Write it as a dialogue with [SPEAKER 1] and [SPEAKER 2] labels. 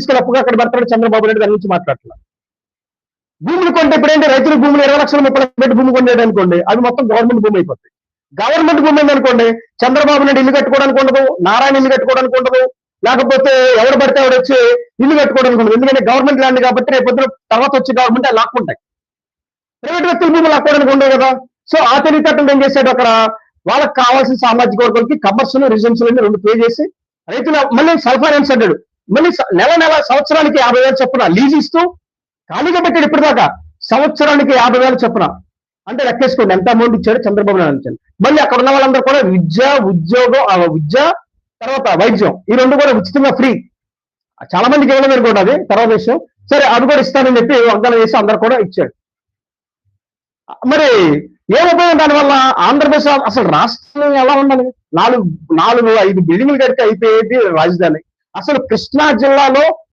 [SPEAKER 1] తీసుకెళ్ళి అప్పుగా అక్కడ పెడతాడు చంద్రబాబు నాయుడు, దాని నుంచి మాట్లాడుతున్నారు. భూములు కొంటే ఇప్పుడు ఏంటి, రైతుల భూములు 20 లక్షల 30 లక్షలు పెట్టి భూమి కొండేది అనుకోండి, అవి మొత్తం గవర్నమెంట్ భూమి అయిపోతాయి. గవర్నమెంట్ భూమి అనుకోండి, చంద్రబాబు నాయుడు ఇల్లు కట్టుకోవడానికి ఉండదు, నారాయణ ఇల్లు కట్టుకోవడానికి ఉండదు, లేకపోతే ఎవరు పడితే ఎవరు వచ్చి ఇల్లు కట్టుకోవడానికి ఉండదు. ఎందుకంటే గవర్నమెంట్ ల్యాండ్ కాబట్టి రేపు తర్వాత వచ్చే గవర్నమెంట్ అవి లాక్కుంటాయి. ప్రైవేట్ వ్యక్తుల భూములు లాక్కోవడానికి ఉండవు కదా. సో ఆ తెలివితేటలు ఏం చేశాడు, అక్కడ వాళ్ళకి కావాల్సిన సామాజిక వర్గాలకి కమర్షియల్ రెసిడెన్షియల్ అని 2 పే చేసి రైతులు మళ్ళీ సెల్ఫ్ ఫైనాన్స్ అడ్డాడు. మళ్ళీ నెల సంవత్సరానికి 50,000 చొప్పున లీజ్ ఇస్తూ ఖాళీగా పెట్టాడు. ఇప్పటిదాకా సంవత్సరానికి 50,000 చొప్పున, అంటే లెక్కేసుకోండి ఎంత అమౌంట్ ఇచ్చాడు చంద్రబాబు నాయుడు ఇచ్చాడు. మళ్ళీ అక్కడ ఉన్న వాళ్ళందరూ కూడా విద్య తర్వాత వైద్యం, ఈ 2 కూడా ఉచితంగా ఫ్రీ. చాలా మందికి ఇవ్వడం అనుకోండి, అది తర్వాత విషయం. సరే అది కూడా ఇస్తానని చెప్పి వాగ్దానం చేసి అందరు కూడా ఇచ్చాడు. మరి ఏమైపోయింది దానివల్ల? ఆంధ్రప్రదేశ్ అసలు రాష్ట్రం ఎలా ఉండాలి? 4-5 బిల్డింగ్లు కడితే అయిపోయేది రాజధాని. అసలు కృష్ణా జిల్లాలో